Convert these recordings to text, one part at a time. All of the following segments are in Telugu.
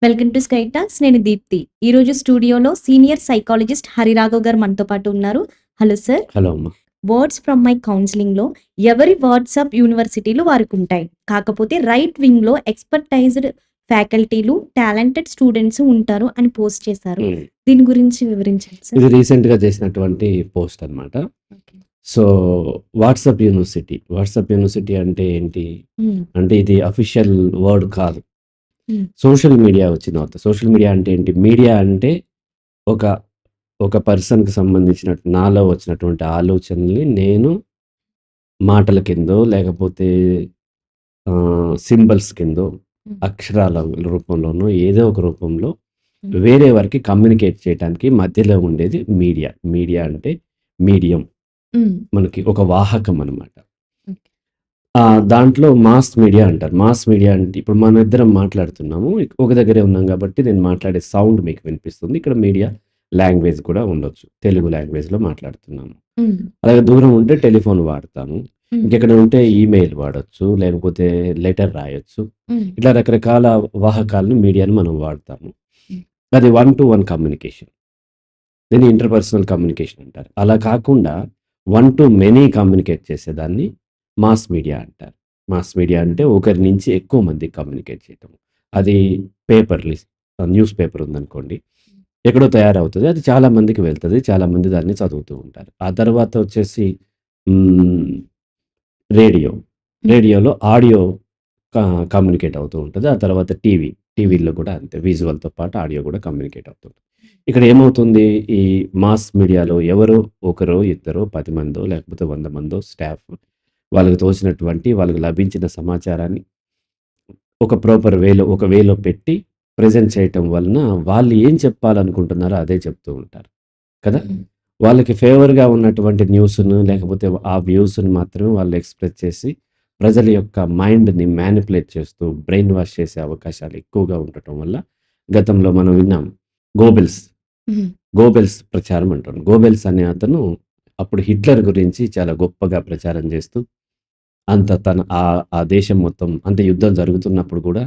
Welcome to sky talks. నేను దీప్తి. ఈరోజు స్టూడియోలో సీనియర్ సైకాలజిస్ట్ హరిరాఘవ్ గారు మనతో పాటు ఉన్నారు. Hello sir. హలో అమ్మ. వర్డ్స్ ఫ్రమ్ మై కౌన్సిలింగ్లో ఎవరి వాట్సాప్ యూనివర్సిటీలు వారికి ఉంటాయి. కాకపోతే రైట్ వింగ్లో ఎక్స్పర్టైజ్డ్ ఫ్యాకల్టీలు, టాలెంటెడ్ స్టూడెంట్స్ ఉంటారు అని పోస్ట్ చేశారు. దీని గురించి వివరించండి సార్. ఇది రీసెంట్గా చేసినటువంటి పోస్ట్ అనమాట. సో వాట్సాప్ యూనివర్సిటీ అంటే ఏంటి అంటే ఇది అఫీషియల్ వర్డ్ కాదు. సోషల్ మీడియా వచ్చిన తర్వాత సోషల్ మీడియా అంటే ఏంటి? మీడియా అంటే ఒక పర్సన్కి సంబంధించినట్టు నాలో వచ్చినటువంటి ఆలోచనల్ని నేను మాటల కిందో లేకపోతే సింబల్స్ కిందో అక్షరాల రూపంలోనో ఏదో ఒక రూపంలో వేరే వారికి కమ్యూనికేట్ చేయడానికి మధ్యలో ఉండేది మీడియా. మీడియా అంటే మీడియం, మనకి ఒక వాహకం అనమాట. దాంట్లో మాస్ మీడియా అంటారు. మాస్ మీడియా అంటే ఇప్పుడు మన ఇద్దరం మాట్లాడుతున్నాము, ఒక దగ్గరే ఉన్నాం కాబట్టి నేను మాట్లాడే సౌండ్ మీకు వినిపిస్తుంది. ఇక్కడ మీడియా లాంగ్వేజ్ కూడా ఉండొచ్చు, తెలుగు లాంగ్వేజ్లో మాట్లాడుతున్నాము. అలాగే దూరం ఉంటే టెలిఫోన్ వాడతాము, ఇంకెక్కడ ఉంటే ఈమెయిల్ వాడచ్చు, లేకపోతే లెటర్ రాయొచ్చు. ఇట్లా రకరకాల వాహకాలను మీడియాను మనం వాడతాము. అది 1-to-1 కమ్యూనికేషన్, దీన్ని ఇంటర్పర్సనల్ కమ్యూనికేషన్ అంటారు. అలా కాకుండా 1-to-many కమ్యూనికేట్ చేసేదాన్ని మాస్ మీడియా అంటారు. మాస్ మీడియా అంటే ఒకరి నుంచి ఎక్కువ మంది కమ్యూనికేట్ చేయటం. అది న్యూస్ పేపర్ ఉందనుకోండి, ఎక్కడో తయారవుతుంది, అది చాలా మందికి వెళ్తుంది, చాలా మంది దాన్ని చదువుతూ ఉంటారు. ఆ తర్వాత వచ్చేసి రేడియోలో ఆడియో కమ్యూనికేట్ అవుతూ ఉంటుంది. ఆ తర్వాత టీవీలో కూడా అంతే, విజువల్తో పాటు ఆడియో కూడా కమ్యూనికేట్ అవుతుంది. ఇక్కడ ఏమవుతుంది, ఈ మాస్ మీడియాలో ఎవరో ఒకరో ఇద్దరో 10 మందో లేకపోతే 100 మందో స్టాఫ్ వాళ్ళకి తోచినటువంటి వాళ్ళకి లభించిన సమాచారాన్ని ఒక ప్రాపర్ వేలో పెట్టి ప్రజెంట్ చేయటం వలన వాళ్ళు ఏం చెప్పాలనుకుంటున్నారో అదే చెప్తూ ఉంటారు కదా. వాళ్ళకి ఫేవర్గా ఉన్నటువంటి న్యూస్ను లేకపోతే ఆ వ్యూస్ని మాత్రమే వాళ్ళు ఎక్స్ప్రెస్ చేసి ప్రజల యొక్క మైండ్ని మ్యానిపులేట్ చేస్తూ బ్రెయిన్ వాష్ చేసే అవకాశాలు ఎక్కువగా ఉండటం వల్ల గతంలో మనం విన్నాం గోబెల్స్ ప్రచారం అంటాం. గోబెల్స్ అనే అతను అప్పుడు హిట్లర్ గురించి చాలా గొప్పగా ప్రచారం చేస్తూ తన ఆ దేశం మొత్తం అంటే యుద్ధం జరుగుతున్నప్పుడు కూడా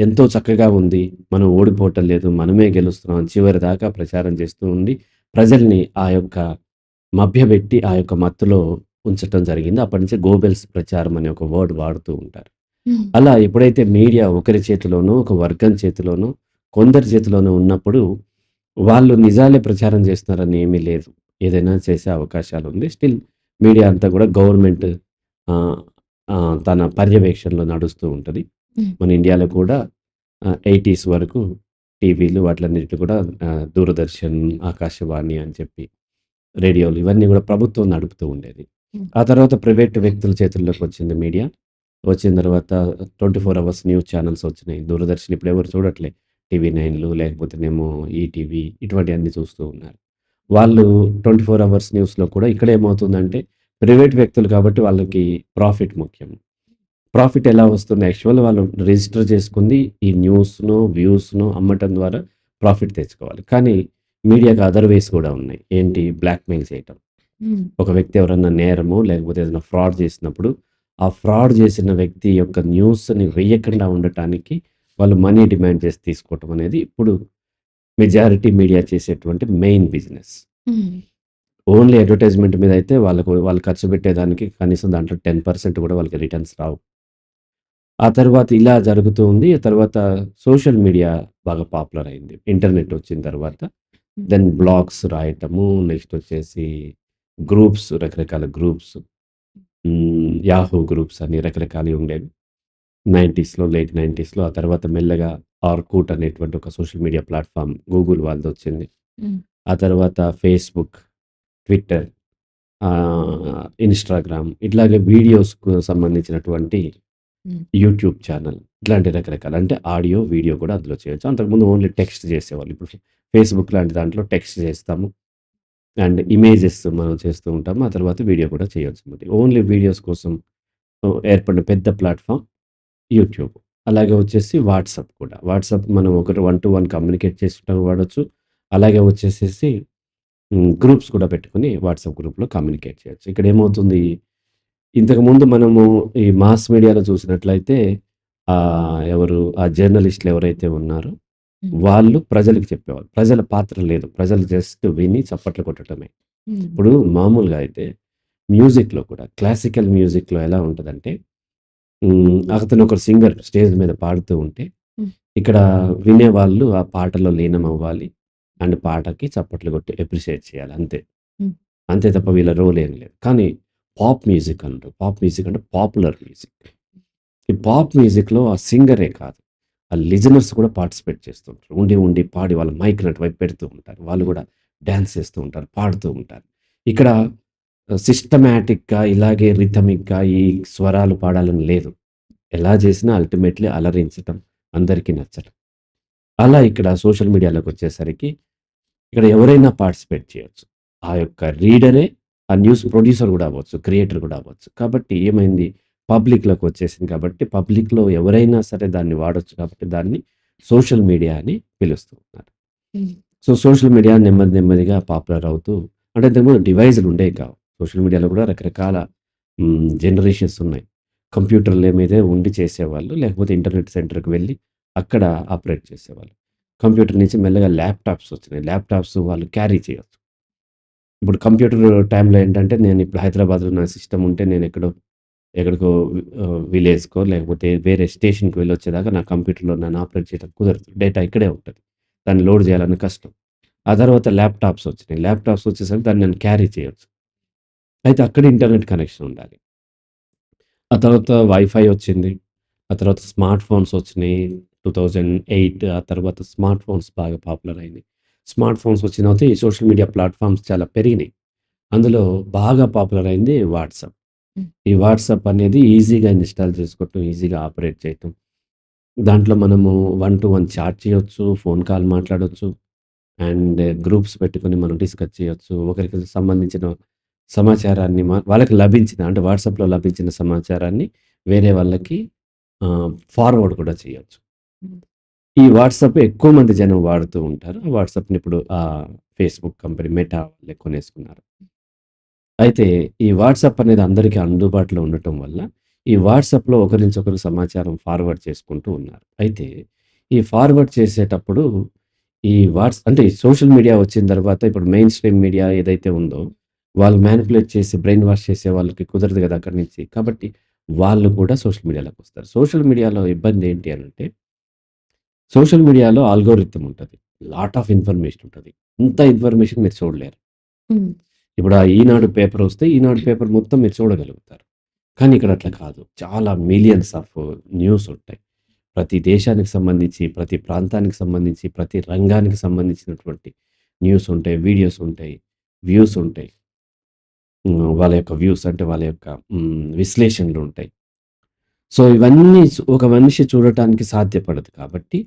ఎంతో చక్కగా ఉంది, మనం ఓడిపోవటం లేదు, మనమే గెలుస్తున్నాం చివరి దాకా ప్రచారం చేస్తూ ఉండి ప్రజల్ని ఆ యొక్క మభ్యపెట్టి ఆ యొక్క మత్తులో ఉంచటం జరిగింది. అప్పటి నుంచి గోబెల్స్ ప్రచారం అనే ఒక వర్డ్ వాడుతూ ఉంటారు. అలా ఎప్పుడైతే మీడియా ఒకరి చేతిలోనో ఒక వర్గం చేతిలోనో కొందరి చేతిలోనో ఉన్నప్పుడు వాళ్ళు నిజాలే ప్రచారం చేస్తున్నారని ఏమీ లేదు, ఏదైనా చేసే అవకాశాలు ఉంది. స్టిల్ మీడియా అంతా కూడా గవర్నమెంట్ తన పర్యవేక్షణలో నడుస్తూ ఉంటుంది. మన ఇండియాలో కూడా 80s వరకు టీవీలు వాటిలన్నిటి కూడా దూరదర్శన్, ఆకాశవాణి అని చెప్పి రేడియోలు ఇవన్నీ కూడా ప్రభుత్వం నడుపుతూ ఉండేది. ఆ తర్వాత ప్రైవేట్ వ్యక్తుల చేతుల్లోకి వచ్చింది మీడియా. వచ్చిన తర్వాత 24 అవర్స్ న్యూస్ ఛానల్స్ వచ్చినాయి. దూరదర్శన్ ఇప్పుడు ఎవరు చూడట్లే, TV9లు లేకపోతేనేమో ఈటీవీ ఇటువంటివన్నీ చూస్తూ ఉన్నారు. వాళ్ళు 24 అవర్స్ న్యూస్లో కూడా ఇక్కడ ఏమవుతుందంటే ప్రైవేట్ వ్యక్తులు కాబట్టి వాళ్ళకి ప్రాఫిట్ ముఖ్యం. ప్రాఫిట్ ఎలా వస్తుంది? యాక్చువల్ వాళ్ళు రిజిస్టర్ చేసుకుంది ఈ న్యూస్ను వ్యూస్ను అమ్మటం ద్వారా ప్రాఫిట్ తెచ్చుకోవాలి. కానీ మీడియాకి అదర్ వేస్ కూడా ఉన్నాయి. ఏంటి? బ్లాక్మెయిల్ చేయటం. ఒక వ్యక్తి ఎవరన్నా నేరము లేకపోతే ఏదైనా ఫ్రాడ్ చేసినప్పుడు ఆ ఫ్రాడ్ చేసిన వ్యక్తి యొక్క న్యూస్ని వేయకుండా ఉండటానికి వాళ్ళు మనీ డిమాండ్ చేసి తీసుకోవటం అనేది ఇప్పుడు మెజారిటీ మీడియా చేసేటువంటి మెయిన్ బిజినెస్. ఓన్లీ అడ్వర్టైజ్మెంట్ మీద అయితే వాళ్ళు ఖర్చు పెట్టేదానికి కనీసం దాంట్లో 10% కూడా వాళ్ళకి రిటర్న్స్ రావు. ఆ తర్వాత ఇలా జరుగుతూ ఉంది. ఆ తర్వాత సోషల్ మీడియా బాగా పాపులర్ అయింది ఇంటర్నెట్ వచ్చిన తర్వాత. దెన్ బ్లాగ్స్ రాయటము, నెక్స్ట్ వచ్చేసి గ్రూప్స్, రకరకాల గ్రూప్స్, యాహూ గ్రూప్స్ అని రకరకాలు ఉండేవి 90స్లో, లేట్ 90స్లో. ఆ తర్వాత మెల్లగా ఆర్కూట్ అనేటువంటి ఒక సోషల్ మీడియా ప్లాట్ఫామ్ గూగుల్ వాళ్ళది వచ్చింది. ఆ తర్వాత ఫేస్బుక్, ట్విట్టర్, ఇన్స్టాగ్రామ్, ఇట్లాగే వీడియోస్కు సంబంధించినటువంటి యూట్యూబ్ ఛానల్, ఇట్లాంటి రకరకాల అంటే ఆడియో వీడియో కూడా అందులో చేయొచ్చు. అంతకుముందు ఓన్లీ టెక్స్ట్ చేసేవాళ్ళు. ఇప్పుడు ఫేస్బుక్ లాంటి దాంట్లో టెక్స్ట్ చేస్తాము అండ్ ఇమేజెస్ మనం చేస్తూ ఉంటాము. ఆ తర్వాత వీడియో కూడా చేయొచ్చు. ఓన్లీ వీడియోస్ కోసం ఏర్పడిన పెద్ద ప్లాట్ఫామ్ యూట్యూబ్. అలాగే వచ్చేసి వాట్సాప్ కూడా. వాట్సాప్ మనం ఒకటి 1-to-1 కమ్యూనికేట్ చేసుకుంటూ వాడచ్చు. అలాగే వచ్చేసేసి గ్రూప్స్ కూడా పెట్టుకొని వాట్సాప్ గ్రూప్లో కమ్యూనికేట్ చేయొచ్చు. ఇక్కడ ఏమవుతుంది, ఇంతకుముందు మనము ఈ మాస్ మీడియాలో చూసినట్లయితే ఎవరు ఆ జర్నలిస్టులు ఎవరైతే ఉన్నారో హ్మ్. వాళ్ళు ప్రజలకు చెప్పేవాళ్ళు. ప్రజల పాత్ర లేదు. ప్రజలు జస్ట్ విని చప్పట్లు కొట్టడమే. హ్మ్. ఇప్పుడు మామూలుగా అయితే మ్యూజిక్‌లో కూడా క్లాసికల్ మ్యూజిక్‌లో ఎలా ఉంటదంటే అతను ఒక సింగర్ స్టేజ్ మీద పాడుతూ ఉంటే హ్మ్. ఇక్కడ వినేవాళ్ళు ఆ పాటలో లీనమవ్వాలి. అండ్ పాటకి చప్పట్లు కొట్టి అప్రిషియేట్ చేయాలి అంతే. హ్మ్. అంతే తప్ప వీళ్ళ రోల్ ఏం లేదు. కానీ పాప్ మ్యూజిక్ అంటారు. పాప్ మ్యూజిక్ అంటే పాపులర్ మ్యూజిక్. ఈ పాప్ మ్యూజిక్‌లో ఆ సింగరే కాదు. ఆ లిజనర్స్ కూడా పార్టిసిపేట్ చేస్తుంటారు. ఉండి, ఉండి పాడి వాళ్ళ మైక్‌ని అటువైపు పెడుతూ ఉంటారు. వాళ్ళు కూడా డాన్స్ చేస్తూ ఉంటారు. పాడుతూ ఉంటారు. ఇక్కడ సిస్టమాటిక్‌గా ఇలాగే రిథమిక్‌గా ఈ స్వరాలు పాడాలని లేదు. ఎలా చేసినా అల్టిమేట్‌లీ అలరించటం, అందరికీ నచ్చటం. అలా ఇక్కడ సోషల్ మీడియాలోకొచ్చేసరికి ఇక్కడ ఎవరైనా పార్టిసిపేట్ చేయొచ్చు. ఆ యొక్క రీడరే ఆ న్యూస్ ప్రొడ్యూసర్ గూడా అవ్వచ్చు. క్రియేటర్ గూడా అవ్వచ్చు. కాబట్టి ఏమైంది పబ్లిక్‌లోకి వచ్చేసింది కాబట్టి పబ్లిక్‌లో ఎవరైనా సరే దాన్ని వాడొచ్చు కాబట్టి దాన్ని సోషల్ మీడియా అని పిలుస్తూ ఉన్నారు. హ్మ్. సో, సోషల్ మీడియా నెమ్మది నెమ్మదిగా పాపులర్ అవుతూ అంటే ఇంతకుముందు డివైస్‌లు ఉండేవి కావు. సోషల్ మీడియాలో కూడా రకరకాల జనరేషన్స్ ఉన్నాయి. కంప్యూటర్ల మీదే ఉండి చేసేవాళ్ళు. లేకపోతే ఇంటర్నెట్ సెంటర్‌కి వెళ్ళి అక్కడ ఆపరేట్ చేసేవాళ్ళు. కంప్యూటర్ నుంచి మెల్లగా ల్యాప్‌టాప్స్ వచ్చినాయి. ల్యాప్‌టాప్స్ వాళ్ళు క్యారీ చేయొచ్చు. ఇప్పుడు కంప్యూటర్ టైమ్‌లో ఏంటంటే నేను ఇప్పుడు హైదరాబాద్‌లో నా సిస్టమ్ ఉంటే నేను ఎక్కడికో విలేజ్‌కో లేకపోతే వేరే స్టేషన్‌కి వెళ్ళొచ్చేదాకా నా కంప్యూటర్‌లో నన్ను ఆపరేట్ చేయడం కుదరదు. డేటా ఇక్కడే ఉంటది. దాన్ని లోడ్ చేయాలన్నా కష్టం. ఆ తర్వాత ల్యాప్‌టాప్స్ వచ్చినాయి. ల్యాప్‌టాప్స్ వచ్చేసరికి దాన్ని నేను క్యారీ చేయొచ్చు. అయితే అక్కడ ఇంటర్నెట్ కనెక్షన్ ఉండాలి. ఆ తర్వాత వైఫై వచ్చింది. ఆ తర్వాత స్మార్ట్ ఫోన్స్ వచ్చినాయి. 2008 ఆ తర్వాత స్మార్ట్ ఫోన్స్ బాగా పాపులర్ అయినాయి. స్మార్ట్ ఫోన్స్ వచ్చిన తర్వాత ఈ సోషల్ మీడియా ప్లాట్‌ఫార్మ్స్ చాలా పెరిగినాయి. అందులో బాగా పాపులర్ అయింది వాట్సాప్. హ్మ్. ఈ వాట్సాప్ అనేది ఈజీగా ఇన్‌స్టాల్ చేసుకోవటం, ఈజీగా ఆపరేట్ చేయటం. దాంట్లో మనము వన్ టు వన్ చాట్ చేయొచ్చు, ఫోన్ కాల్ మాట్లాడొచ్చు. అండ్ గ్రూప్స్ పెట్టుకొని మనం డిస్కస్ చేయొచ్చు. ఒకరికి సంబంధించిన సమాచారాన్ని వాళ్ళకి లభించిన అంటే వాట్సాప్‌లో లభించిన సమాచారాన్ని వేరే వాళ్ళకి ఫార్వర్డ్ కూడా చేయొచ్చు. హ్మ్. ఈ వాట్సాప్ ఎక్కువ మంది జనం వాడుతూ ఉంటారు. ఆ వాట్సాప్‌ని ఇప్పుడు ఫేస్‌బుక్ కంపెనీ మెటా వాళ్ళే కొనేసుకున్నారు. అయితే ఈ వాట్సాప్ అనేది అందరికీ అందుబాటులో ఉండటం వల్ల, ఈ వాట్సాప్‌లో ఒకరి నుంచి ఒకరు సమాచారం ఫార్వర్డ్ చేసుకుంటూ ఉన్నారు. అయితే ఈ ఫార్వర్డ్ చేసేటప్పుడు ఈ అంటే సోషల్ మీడియా వచ్చిన తర్వాత ఇప్పుడు మెయిన్ స్ట్రీమ్ మీడియా ఏదైతే ఉందో, వాళ్ళు మ్యానిపులేట్ చేసి బ్రెయిన్ వాష్ చేసే వాళ్ళకి కుదరదు కదా! అక్కడి నుంచి. కాబట్టి వాళ్ళు కూడా సోషల్ మీడియాలోకొస్తారు. సోషల్ మీడియాలో ఇబ్బంది ఏంటి అనంటే, సోషల్ మీడియాలో ఆల్గోరిథమ్ ఉంటది. లాట్ ఆఫ్ ఇన్ఫర్మేషన్ ఉంటది. ఇంత ఇన్ఫర్మేషన్ మీరు చూడలేరు. హ్మ్. ఇప్పుడు ఆ ఈనాడు పేపర్ వస్తే, ఈనాడు పేపర్ మొత్తం మీరు చూడగలుగుతారు. కానీ ఇక్కడ అట్లా కాదు. చాలా మిలియన్స్ ఆఫ్ న్యూస్ ఉంటాయి. ప్రతి దేశానికి సంబంధించి, ప్రతి ప్రాంతానికి సంబంధించి, ప్రతి రంగానికి సంబంధించినటువంటి న్యూస్ ఉంటాయి, వీడియోస్ ఉంటాయి, వ్యూస్ ఉంటాయి. వాళ్ళ యొక్క వ్యూస్ అంటే వాళ్ళ యొక్క విశ్లేషణలు ఉంటాయి. సో, ఇవన్నీ ఒక మనిషి చూడటానికి సాధ్యపడదు కాబట్టి,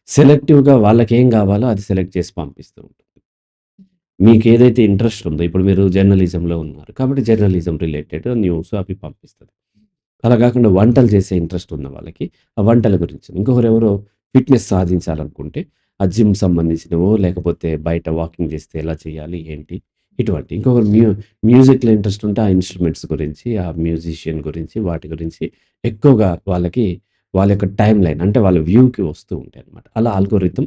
సెలెక్టివ్‌గా వాళ్ళకేం గావాలో అది సెలెక్ట్ చేసి పంపిస్తూ ఉంటుంది. మీకేదైతే ఇంట్రెస్ట్ ఉందో, ఇప్పుడు మీరు జర్నలిజంలో ఉన్నారు. కాబట్టి జర్నలిజం రిలేటెడ్ న్యూస్ అవి పంపిస్తది. అలా గాకుండా వంటలు చేసే ఇంట్రెస్ట్ ఉన్న వాళ్ళకి, ఆ వంటల గురించి. ఇంకొకరెవరో ఫిట్‌నెస్ సాధించాలనుకుంటే, ఆ జిమ్ సంబంధించినవో, లేకపోతే బయట వాకింగ్ చేస్తే ఎలా చేయాలి, ఏంటి, ఇటువంటి. ఇంకొకరు మ్యూజిక్‌లో ఇంట్రెస్ట్ ఉంటే, ఆ ఇన్‌స్ట్రుమెంట్స్ గురించి, ఆ మ్యూజిషియన్ గురించి, వాటి గురించి ఎక్కువగా వాళ్ళ యొక్క టైమ్ లైన్ అంటే వాళ్ళ వ్యూకి వస్తూ ఉంటాయన్నమాట. అలా ఆల్గోరిథం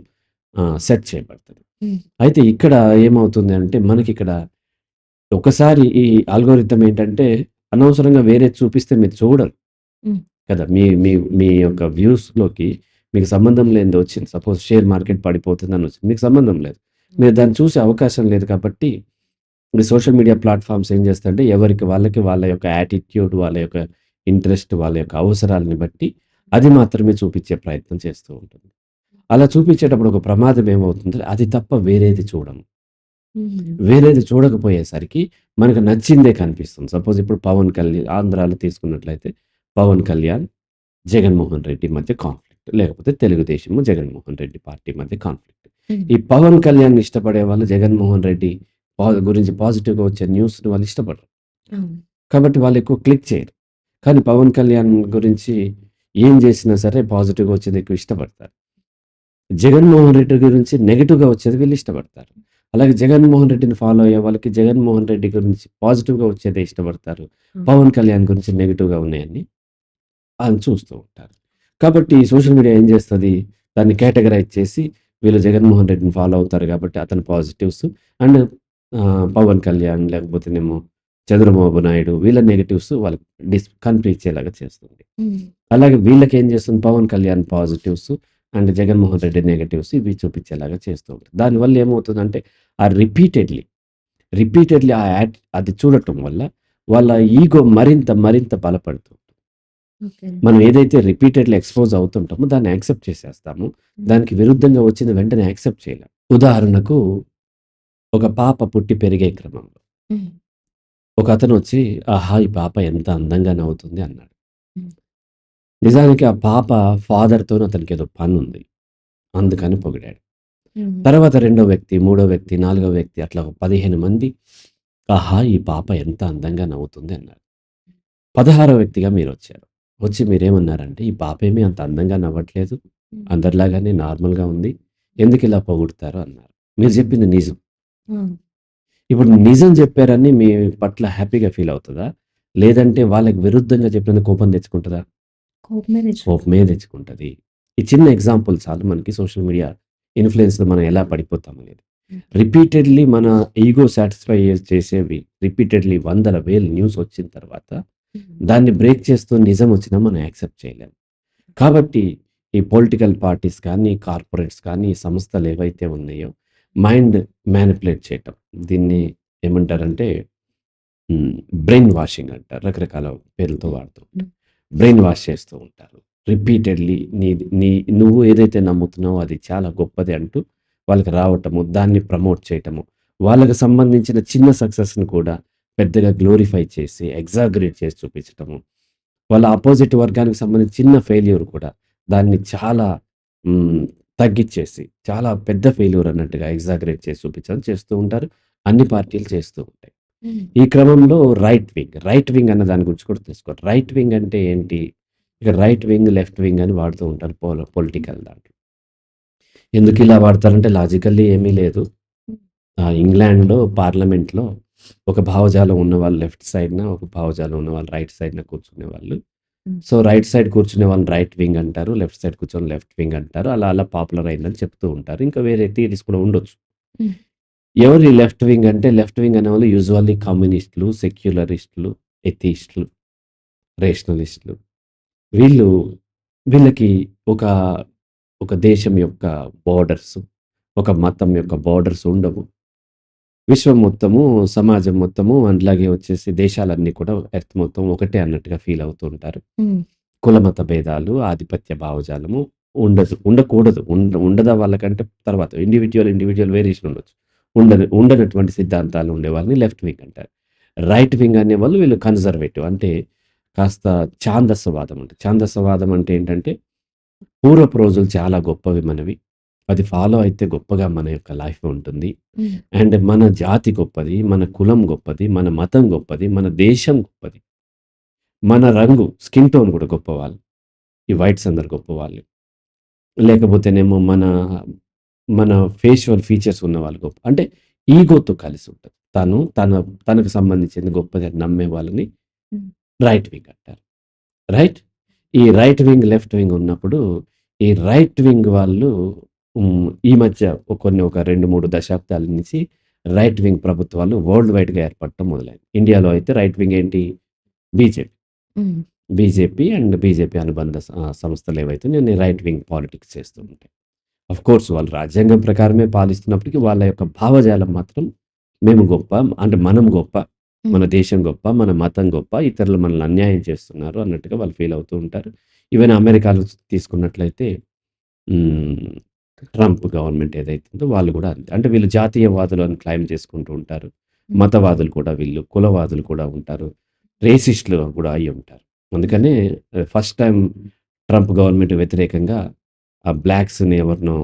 సెట్ చేయబడతది. హ్మ్. అయితే ఇక్కడ ఏమవుతుంది అంటే, మనకిక్కడ ఒకసారి ఈ ఆల్గోరిథం ఏంటంటే, అనవసరంగా వేరేది చూపిస్తే మీరు చూడరు. హ్మ్. కదా! మీ మీ మీ యొక్క వ్యూస్‌లోకి మీకు సంబంధం లేనిది వచ్చింది. సపోజ్ షేర్ మార్కెట్ పడిపోతుందని వచ్చింది. మీకు సంబంధం లేదు. మీరు దాన్ని చూసే అవకాశం లేదు కాబట్టి, ఈ సోషల్ మీడియా ప్లాట్‌ఫార్మ్స్ ఏం చేస్తాయంటే, ఎవరికి వాళ్ళకి వాళ్ళ యొక్క యాటిట్యూడ్, వాళ్ళ యొక్క ఇంట్రెస్ట్, వాళ్ళ యొక్క అవసరాలను బట్టి అది మాత్రమే చూపించే ప్రయత్నం చేస్తూ ఉంటుంది. అలా చూపించేటప్పుడు ఒక ప్రమాదం ఏమవుతుందంటే, అది తప్ప వేరేది చూడము. హ్మ్. వేరేది చూడకపోయేసరికి మనకు నచ్చిందే కనిపిస్తుంది. సపోజ్ ఇప్పుడు ఆంధ్రాలో తీసుకున్నట్లయితే 'పవన్ కళ్యాణ్' 'జగన్మోహన్ రెడ్డి' మధ్య కాన్ఫ్లిక్ట్. లేకపోతే తెలుగుదేశము, 'జగన్మోహన్ రెడ్డి' పార్టీ మధ్య కాన్ఫ్లిక్ట్. హ్మ్. ఈ 'పవన్ కళ్యాణ్‌ని' ఇష్టపడే వాళ్ళు 'జగన్మోహన్ రెడ్డి' గురించి పాజిటివ్‌గా వచ్చే న్యూస్‌ని వాళ్ళు ఇష్టపడరు. అవును. కాబట్టి వాళ్ళు ఎక్కువ క్లిక్ చేయరు. కానీ 'పవన్ కళ్యాణ్' గురించి ఏం చేసినా సరే పాజిటివ్‌గా వచ్చేది ఎక్కువ ఇష్టపడతారు. 'జగన్మోహన్ రెడ్డి' గురించి నెగెటివ్‌గా వచ్చేది వీళ్ళు ఇష్టపడతారు. అలాగే 'జగన్మోహన్ రెడ్డిని' ఫాలో అయ్యే వాళ్ళకి 'జగన్మోహన్ రెడ్డి' గురించి పాజిటివ్‌గా వచ్చేదే ఇష్టపడతారు. హ్మ్. 'పవన్ కళ్యాణ్' గురించి నెగెటివ్‌గా ఉన్నాయన్ని చూస్తూ ఉంటారు. కాబట్టి సోషల్ మీడియా ఏం చేస్తది? దాన్ని కేటగరైజ్ చేసి వీళ్ళు జగన్మోహన్ రెడ్డిని ఫాలో అవుతారు కాబట్టి అతని పాజిటివ్స్ అండ్ పవన్ కళ్యాణ్ లేకపోతేనేమో చంద్రబాబు నాయుడు వీళ్ళ నెగెటివ్స్ వాళ్ళకి కనిపించేలాగా చేస్తుంది. అలాగే వీళ్ళకేం చేస్తుంది Pawan Kalyan positives and Jaganmohan Reddy negatives ఇవి చూపించేలాగా చేస్తూ ఉంటుంది. దానివల్ల ఏమవుతుందంటే ఆ రిపీటెడ్లీ అది చూడటం వల్ల వాళ్ళ ఈగో మరింత బలపడుతుంది. ఓకే. మనం ఏదైతే రిపీటెడ్లీ ఎక్స్పోజ్ అవుతుంటామో దాన్ని యాక్సెప్ట్ చేసేస్తాము. దానికి విరుద్ధంగా వచ్చిన వెంటనే యాక్సెప్ట్ చేయలేం. ఉదాహరణకు ఒక పాప పుట్టి పెరిగే క్రమంలో హ్మ్. ఒక అతను వచ్చి ఆహా! ఈ పాప ఎంత అందంగా నవ్వుతుంది అన్నాడు. హ్మ్. నిజానికి ఆ పాప ఫాదర్‌తోని అతనికేదో పనుంది. అందుకని పొగిడాడు. హ్మ్. తర్వాత రెండో వ్యక్తి, మూడో వ్యక్తి, నాలుగో వ్యక్తి అట్లా ఒక 15 మంది ఆహా! ఈ పాప ఎంత అందంగా నవ్వుతుంది అన్నారు. 16వ వ్యక్తిగా మీరొచ్చారు. వచ్చి మీరేమన్నారంటే ఈ పాప ఏమి అంత అందంగా నవ్వట్లేదు. హ్మ్. అందరిలాగానే నార్మల్‌గా ఉంది. ఎందుకిలా పొగుడుతారు అన్నారు. మీరు చెప్పింది నిజం. ఆ! ఇప్పుడు నిజం చెప్పారని మీ పట్ల హ్యాపీగా ఫీల్ అవుతదా? లేదంటే వాళ్ళకి విరుద్ధంగా చెప్పినందుకు కోపం తెచ్చుకుంటదా? కోపమే తెచ్చు కోపమే తెచ్చుకుంటది. ఈ చిన్న ఎగ్జాంపుల్ చాలు మనకి సోషల్ మీడియా ఇన్‌ఫ్లుయెన్స్‌లో మనం ఎలా పడిపోతామనేది. హ్మ్. రిపీటెడ్‌లీ మన ఈగో సాటిస్ఫై చేసేవి రిపీటెడ్‌లీ వందల వేలు న్యూస్ వచ్చిన తర్వాత హ్మ్. దాన్ని బ్రేక్ చేస్తూ నిజం వచ్చినా మనం యాక్సెప్ట్ చేయలేం. కాబట్టి ఈ పొలిటికల్ పార్టీస్ కానీ, కార్పొరేట్స్ కానీ, ఈ సంస్థలు ఏవైతే ఉన్నాయో మైండ్ మ్యానిపులేట్ చేయటం. దీన్ని ఏమంటారంటే హ్మ్. బ్రెయిన్ వాషింగ్ అంటారు. రకరకాల పేర్లతో వాడుతూ ఉంటారు. బ్రెయిన్ వాష్ చేస్తూ ఉంటారు. రిపీటెడ్‌లీ నువ్వు ఏదైతే నమ్ముతున్నావో అది చాలా గొప్పది అంటూ వాళ్ళకి రావటము, దాన్ని ప్రమోట్ చేయటము. వాళ్ళకి సంబంధించిన చిన్న సక్సెస్‌ని కూడా పెద్దగా గ్లోరిఫై చేసి, ఎగ్జాగరేట్ చేసి చూపించటము. వాళ్ళ అపోజిట్ వర్గానికి సంబంధించి చిన్న ఫెయిల్యూర్ కూడా దాన్ని చాలా హ్మ్, తగ్గిచ్చేసి, చాలా పెద్ద ఫెయిల్యూర్ అన్నట్టుగా ఎగ్జాగరేట్ చేసి చూపించడం చేస్తూ ఉంటారు. అన్ని పార్టీలు చేస్తూ ఉంటాయి. హ్మ్. ఈ క్రమంలో రైట్ వింగ్ అన్న దాని గురించి కూడా తెలుసుకోవాలి. రైట్ వింగ్ అంటే ఏంటి? ఇక రైట్ వింగ్, లెఫ్ట్ వింగ్ అని వాడుతూ ఉంటారు పొలిటికల్ దాంట్లో. ఎందుకిలా వాడతారంటే లాజికల్లీ ఏమీ లేదు. హ్మ్. ఇంగ్లాండ్‌లో పార్లమెంట్‌లో ఒక భావజాలం ఉన్నవాళ్ళు లెఫ్ట్ సైడ్‌న, ఒక భావజాలం ఉన్నవాళ్ళు రైట్ సైడ్‌న కూర్చునేవాళ్ళు. హ్మ్. సో, రైట్ సైడ్ కూర్చునే వాళ్ళని రైట్ వింగ్ అంటారు. లెఫ్ట్ సైడ్ కూర్చొని లెఫ్ట్ వింగ్ అంటారు. అలా పాపులర్ అయిందని చెప్తూ ఉంటారు. ఇంకా వేరే థియరీస్ కూడా ఉండొచ్చు. హ్మ్. ఎవరు ఈ లెఫ్ట్ వింగ్ అంటే లెఫ్ట్ వింగ్ అనేవాళ్ళు యూజువల్లీ కమ్యూనిస్టులు, సెక్యులరిస్టులు, ఎథీస్టులు, రేషనలిస్టులు. వీళ్ళు వీళ్ళకి ఒక, ఒక దేశం యొక్క బోర్డర్స్, ఒక మతం యొక్క బోర్డర్స్ ఉండవు. విశ్వం మొత్తము, సమాజం మొత్తము అట్లాగే వచ్చేసి దేశాలన్నీ కూడా ఎర్త్ మొత్తం ఒకటే అన్నట్టుగా ఫీల్ అవుతూ ఉంటారు. హ్మ్. కులమత భేదాలు, ఆధిపత్య భావజాలము ఉండదు. ఉండకూడదు. ఉండదా వాళ్ళకంటే తర్వాత ఇండివిడ్యువల్ వేరియేషన్ ఉండొచ్చు. ఉండనటువంటి సిద్ధాంతాలు ఉండేవాళ్ళని లెఫ్ట్ వింగ్ అంటారు. రైట్ వింగ్ అనేవాళ్ళు వీళ్ళు కన్జర్వేటివ్ అంటే కాస్త ఛాందసవాదం అంట. ఛాందసవాదం అంటే ఏంటంటే పూర్వపు రోజులు చాలా గొప్పవి మనవి. అది ఫాలో అయితే గొప్పగా మన యొక్క లైఫ్ ఉంటుంది. హ్మ్. అండ్ మన జాతి గొప్పది, మన కులం గొప్పది, మన మతం గొప్పది, మన దేశం గొప్పది. మన రంగు స్కిన్ టోన్ కూడా గొప్పవాళ్ళు. ఈ వైట్స్ అందరు గొప్పవాళ్ళు. లేకపోతేనేమో మన ఫేషియల్ ఫీచర్స్ ఉన్నవాళ్ళు గొప్ప. అంటే ఈగోతో కలిసి ఉంటది. తనకు సంబంధించింది గొప్పది అని నమ్మే వాళ్ళని హ్మ్. రైట్ వింగ్ అంటారు. రైట్? ఈ రైట్ వింగ్, లెఫ్ట్ వింగ్ ఉన్నప్పుడు ఈ రైట్ వింగ్ వాళ్ళు ఈ మధ్య ఒక 2, 3 దశాబ్దాల నుంచి రైట్ వింగ్ ప్రభుత్వాలు వరల్డ్ వైడ్‌గా ఏర్పడటం మొదలైంది. ఇండియాలో అయితే రైట్ వింగ్ ఏంటి? బీజేపీ. హ్మ్. బీజేపీ అండ్ బీజేపీ అనుబంధ సంస్థలు ఏవైతే ఉన్నాయి రైట్ వింగ్ పాలిటిక్స్ చేస్తూ ఉంటాయి. ఆఫ్‌కోర్స్ వాళ్ళు రాజ్యాంగం ప్రకారమే పాలిస్తున్నప్పటికీ వాళ్ళ యొక్క భావజాలం మాత్రం మేము గొప్ప, అంటే మనం గొప్ప, హ్మ్. మన దేశం గొప్ప, మన మతం గొప్ప, ఇతరులు మనల్ని అన్యాయం చేస్తున్నారు అన్నట్టుగా వాళ్ళు ఫీల్ అవుతూ ఉంటారు. ఈవెన్ అమెరికాలో తీసుకున్నట్లయితే హ్మ్. ట్రంప్ గవర్నమెంట్ ఏదైతే ఉందో వాళ్ళు కూడా అంతే. అంటే వీళ్ళు జాతీయవాదులు అని క్లెయిమ్ చేసుకుంటూ ఉంటారు. హ్మ్. మతవాదులు కూడా వీళ్ళు, కులవాదులు కూడా ఉంటారు. రేసిస్ట్‌లు కూడా అయ్యుంటారు. అందుకనే ఫస్ట్ టైమ్ ట్రంప్ గవర్నమెంట్ వ్యతిరేకంగా ఆ బ్లాక్స్‌ని ఎవరినో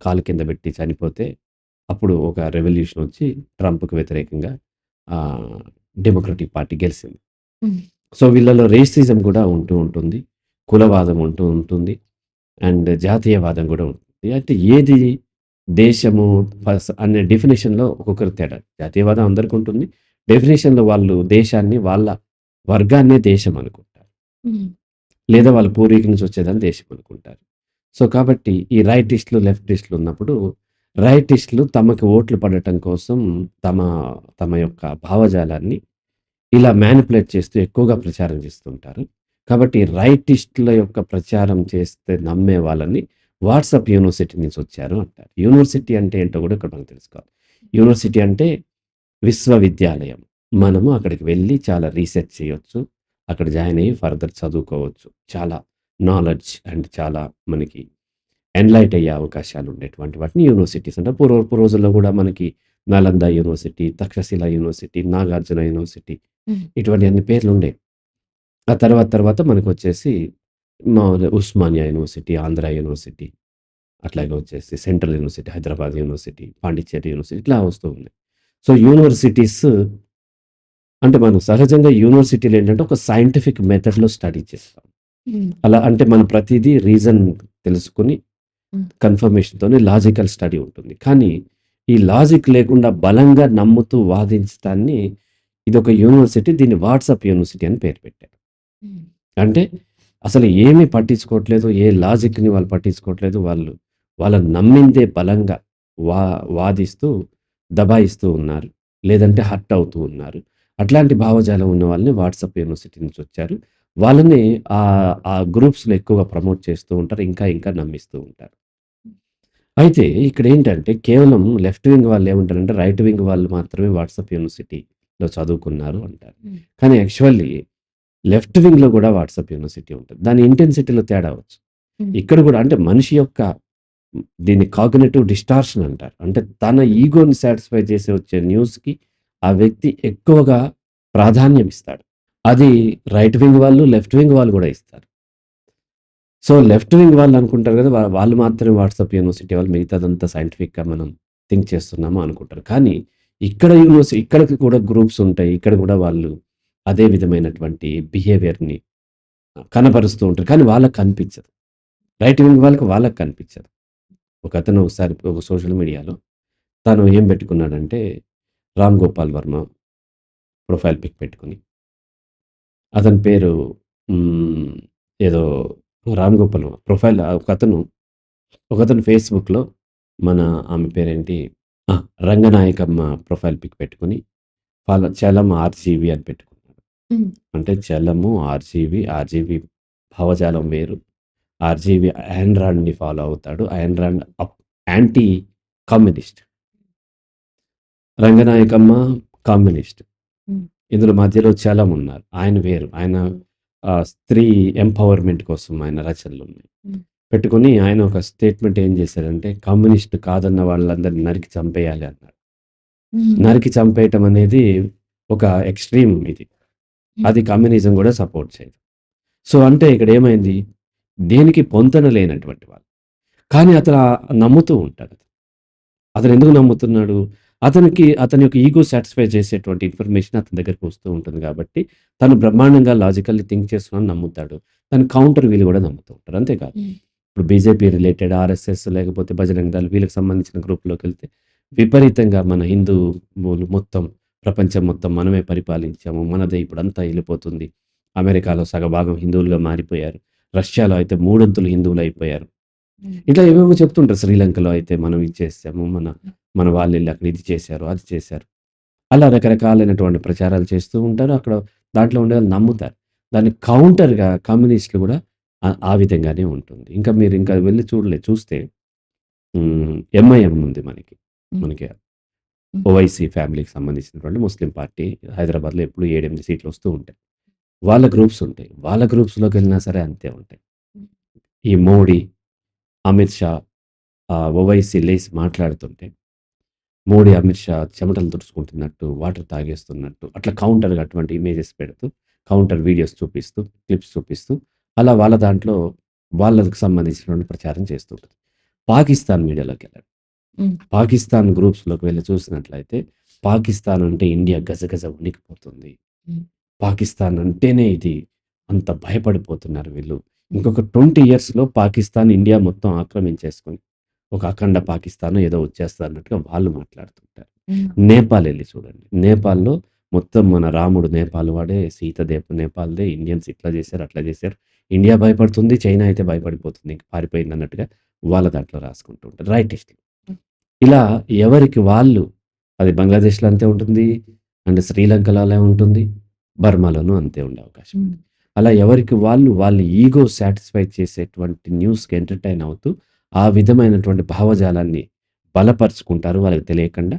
కాలు కింద పెట్టి చనిపోతే అప్పుడు ఒక రెవల్యూషన్ వచ్చి ట్రంప్‌కి వ్యతిరేకంగా ఆహ్, డెమోక్రటిక్ పార్టీ గెలిసింది. హ్మ్. సో, వీళ్ళలో రేసిజం కూడా ఉంటూ ఉంటుంది. కులవాదం ఉంటూ ఉంటుంది. అండ్ జాతీయవాదం గూడా ఉంటుంది. అయితే ఏది దేశము అనే డెఫినిషన్‌లో ఒక్కొక్కరికి తేడా. జాతీయవాదం అందరికుంటుంది. డెఫినిషన్‌లో వాళ్ళు దేశాన్ని, వాళ్ళ వర్గాన్నే దేశం అనుకుంటారు. హ్మ్. లేదా వాళ్ళ పూర్వీకుల నుంచి వచ్చేదని దేశం అనుకుంటారు. సో, కాబట్టి ఈ రైటిస్టులు, లెఫ్టిస్టులు ఉన్నప్పుడు రైటిస్టులు తమకు ఓట్లు పడటం కోసం తమ తమ యొక్క భావజాలాన్ని ఇలా మ్యానిపులేట్ చేస్తూ ఎక్కువగా ప్రచారం చేస్తుంటారు. కాబట్టి రైటిస్టుల యొక్క ప్రచారం చేస్తే నమ్మే వాళ్ళని వాట్సాప్ యూనివర్సిటీ నుంచి వచ్చారు అంటారు. యూనివర్సిటీ అంటే ఏంటో కూడా ఇక్కడ మనం తెలుసుకోవాలి. యూనివర్సిటీ అంటే విశ్వవిద్యాలయం. మనము అక్కడికి వెళ్ళి చాలా రీసెర్చ్ చేయొచ్చు. అక్కడ జాయిన్ అయ్యి ఫర్దర్ చదువుకోవచ్చు. చాలా నాలెడ్జ్ అండ్ చాలా మనకి ఎన్‌లైట్ అయ్యే అవకాశాలు ఉండేటువంటి వాటిని యూనివర్సిటీస్ అంటారు. పూర్వపు రోజుల్లో కూడా మనకి Nalanda university, Takshashila university, Nagarjuna university హ్మ్. ఇటువంటి అన్ని పేర్లు ఉండేవి. ఆ తర్వాత మనకొచ్చేసి మామూలుగా ఉస్మానియా యూనివర్సిటీ, ఆంధ్ర యూనివర్సిటీ, అట్లాగే వచ్చేసి central university, Hyderabad university, Pondicherry university ఇట్లా వస్తూ ఉన్నాయి. సో, యూనివర్సిటీస్ అంటే మనం సహజంగా యూనివర్సిటీలో ఏంటంటే ఒక సైంటిఫిక్ మెథడ్‌లో స్టడీ చేస్తాం. హ్మ్. అలా అంటే మనం ప్రతీదీ రీజన్ తెలుసుకొని హ్మ్. కన్ఫర్మేషన్‌తోనే లాజికల్ స్టడీ ఉంటుంది. కానీ ఈ లాజిక్ లేకుండా బలంగా నమ్ముతూ వాదించటాన్ని ఇదొక యూనివర్సిటీ. దీన్ని వాట్సాప్ యూనివర్సిటీ అని పేరు పెట్టారు. హ్మ్. అంటే అసలు ఏమీ పట్టించుకోవట్లేదు. ఏ లాజిక్‌ని వాళ్ళు పట్టించుకోవట్లేదు. వాళ్ళని నమ్మిందే బలంగా వా వాదిస్తూ, దబాయిస్తూ ఉన్నారు. లేదంటే హర్ట్ అవుతూ ఉన్నారు. అట్లాంటి భావజాలం ఉన్న వాళ్ళని వాట్సాప్ యూనివర్సిటీ నుంచి వచ్చారు. వాళ్ళని ఆ గ్రూప్స్‌లో ఎక్కువగా ప్రమోట్ చేస్తూ ఉంటారు. ఇంకా నమ్మిస్తూ ఉంటారు. అయితే ఇక్కడేంటంటే కేవలం లెఫ్ట్ వింగ్ వాళ్ళు ఏమంటారంటే రైట్ వింగ్ వాళ్ళు మాత్రమే వాట్సాప్ యూనివర్సిటీలో చదువుకున్నారు అంటారు. హ్మ్. కానీ యాక్చువల్లీ లెఫ్ట్ వింగ్‌లో కూడా వాట్సాప్ యూనివర్సిటీ ఉంటది. దాని ఇంటెన్సిటీలో తేడా అవ్వచ్చు. హ్మ్. ఇక్కడ కూడా అంటే మనిషి యొక్క దీన్ని కాగ్నిటివ్ డిస్టార్షన్ అంటారు. అంటే తన ఈగోని సాటిస్ఫై చేసి వచ్చే న్యూస్‌కి ఆ వ్యక్తి ఎక్కువగా ప్రాధాన్యం ఇస్తాడు. అది రైట్ వింగ్ వాళ్ళు, లెఫ్ట్ వింగ్ వాళ్ళు కూడా ఇస్తారు. సో, లెఫ్ట్ వింగ్ వాళ్ళు అనుకుంటారు కదా! వాళ్ళు మాత్రమే వాట్సాప్ యూనివర్సిటీ వాళ్ళు మిగతాదంతా సైంటిఫిక్‌గా మనం థింక్ చేస్తున్నాము అనుకుంటారు. కానీ ఇక్కడికి కూడా గ్రూప్స్ ఉంటాయి. ఇక్కడ కూడా వాళ్ళు అదే విధమైనటువంటి బిహేవియర్‌ని కనపరుస్తూ ఉంటారు. కానీ వాళ్ళకి కనిపించదు. రైట్ వింగ్ వాళ్ళకి కనిపించదు. ఒకతను ఒకసారి ఒక సోషల్ మీడియాలో తను ఏం పెట్టుకున్నాడంటే 'రామ్ గోపాల్ వర్మ' ప్రొఫైల్ పిక్ పెట్టుకొని అతని పేరు హ్మ్, ఏదో 'రామ్ గోపాల్ వర్మ' ప్రొఫైల్ ఒకతను ఫేస్‌బుక్‌లో మన ఆమె పేరేంటి? ఆ! రంగనాయకమ్మ ప్రొఫైల్ పిక్ పెట్టుకొని చలం ఆర్‌జీవి అని పెట్టుకున్నాడు. హ్మ్. అంటే చలము, ఆర్‌జీవి భావజాలం వేరు. ఆర్‌జీవి అయాన్ రాండ్‌ని ఫాలో అవుతాడు. Ion రాండ్ anti communist. Ranganayakamma communist. హ్మ్. ఇందులో మధ్యలో చలం ఉన్నారు. ఆయన వేరు. ఆయన స్త్రీ ఎంపవర్‌మెంట్ కోసం ఆయన రచనలున్నాయి. హ్మ్. పెట్టుకొని ఆయన ఒక స్టేట్మెంట్ ఏం చేశాడంటే కమ్యూనిస్ట్ కాదన్న వాళ్ళందరిని నరికి చంపేయాలి అన్నాడు. హ్మ్. నరికి చంపేయటం అనేది ఒక ఎక్స్‌ట్రీమ్ ఇది. అది కమ్యూనిజం గూడా సపోర్ట్ చేయదు. సో, అంటే ఇక్కడేమైంది? దేనికి పొంతన లేనటువంటి వాళ్ళు. కానీ అతను నమ్ముతూ ఉంటాడు. అతనెందుకు నమ్ముతున్నాడు? అతని యొక్క ఈగో సాటిస్ఫై చేసేటువంటి ఇన్ఫర్మేషన్ అతని దగ్గరికి వస్తూ ఉంటుంది గాబట్టి, తను బ్రహ్మాండంగా లాజికల్లీ థింక్ చేస్తున్నానని నమ్ముతాడు. దాని కౌంటర్ వీళ్ళు గూడా నమ్ముతూ ఉంటారు. అంతే కాదు. హ్మ్. ఇప్పుడు బీజేపీ రిలేటెడ్, ఆర్ఎస్ఎస్ లేకపోతే బజరంగ్ దళ్ వీళ్ళకి సంబంధించిన గ్రూప్‌లోకెళ్తే విపరీతంగా మన హిందువులు మొత్తం, ప్రపంచం మొత్తం మనమే పరిపాలించాము. మనదే ఇప్పుడంతా ఎళ్ళిపోతుంది. అమెరికాలో సగభాగం హిందువులుగా మారిపోయారు. రష్యాలో అయితే మూడొంతులు హిందువులయిపోయారు. హ్మ్. ఇట్లా ఏవేవో చెప్తుంటారు. శ్రీలంకలో అయితే మనం ఇది చేసాము. మన వాళ్ళెళ్లి అక్కడ ఇది చేశారు, అది చేశారు. అలా రకరకాలైనటువంటి ప్రచారాలు చేస్తూ ఉంటారు. అక్కడ దాంట్లో ఉండేవాళ్ళు నమ్ముతారు. దానికి కౌంటర్‌గా కమ్యూనిస్టులు గూడా ఆ విధంగానే ఉంటుంది. ఇంకా వెళ్లి చూస్తే ఎంఐఎం ఉంది మనకి. హ్మ్. మనకి హ్మ్. ఓవైసీ ఫ్యామిలీకి సంబంధించినటువంటి ముస్లిం పార్టీ. హైదరాబాద్‌లో ఎప్పుడు 7, 8 సీట్లు వస్తూ ఉంటాయి. వాళ్ళ గ్రూప్స్ ఉంటాయి. వాళ్ళ గ్రూప్స్‌లోకెళ్ళినా సరే అంతే ఉంటాయి. హ్మ్. ఈ మోడీ, అమిత్ షా, ఓవైసీ లేసి మాట్లాడుతుంటే మోడీ, అమిత్ షా చెమటలు తుడుచుకుంటున్నట్టు, వాటర్ తాగేస్తున్నట్టు, అట్లా కౌంటర్‌గా అటువంటి ఇమేజెస్ పెడుతూ, కౌంటర్ వీడియోస్ చూపిస్తూ, క్లిప్స్ చూపిస్తూ, అలా వాళ్ళ దాంట్లో వాళ్ళకి సంబంధించినటువంటి ప్రచారం చేస్తూ ఉంటారు. పాకిస్తాన్ మీడియాలోకెళ్ళండి. హ్మ్. పాకిస్తాన్ గ్రూప్స్‌లోకి వెళ్లి చూసినట్లయితే, పాకిస్తాన్ అంటే ఇండియా గజగజ వణికిపోతుంది. హ్మ్. పాకిస్తాన్ అంటేనే ఇది అంత భయపడిపోతున్నారు వీళ్ళు. హ్మ్. ఇంకొక 20 ఇయర్స్‌లో పాకిస్తాన్ ఇండియా మొత్తం ఆక్రమించేసుకొని, ఒక అఖండ పాకిస్తానో ఏదో వచ్చేస్తది అన్నట్టుగా వాళ్ళు మాట్లాడుతుంటారు. హ్మ్. నేపాల్ ఎళ్లి చూడండి. నేపాల్‌లో మొత్తం మన రాముడు నేపాల్ వాడే, సీత నేపాల్‌దే, ఇండియన్స్ ఇట్లా చేశారు, అట్లా చేశారు. ఇండియా భయపడుతుంది, చైనా అయితే భయపడిపోతుంది. ఇంక పారిపోయింది అన్నట్టుగా వాళ్ళ దాంట్లో రాసుకుంటూ ఉంటారు. రైటిస్టులు. ఇలా ఎవరికి వాళ్ళు అది బంగ్లాదేశ్‌లో అంతే ఉంటుంది. అండ్ శ్రీలంకలో అలా ఉంటుంది. బర్మాలోనూ అంతే ఉండే అవకాశం ఉంది. అలా ఎవరికి వాళ్ళు వాళ్ళ ఈగో సాటిస్ఫై చేసేటువంటి న్యూస్‌కి ఎంటర్‌టైన్ అవుతూ, ఆ విధమైనటువంటి భావజాలాన్ని బలపరుచుకుంటారు. వాళ్ళకి తెలియకుండా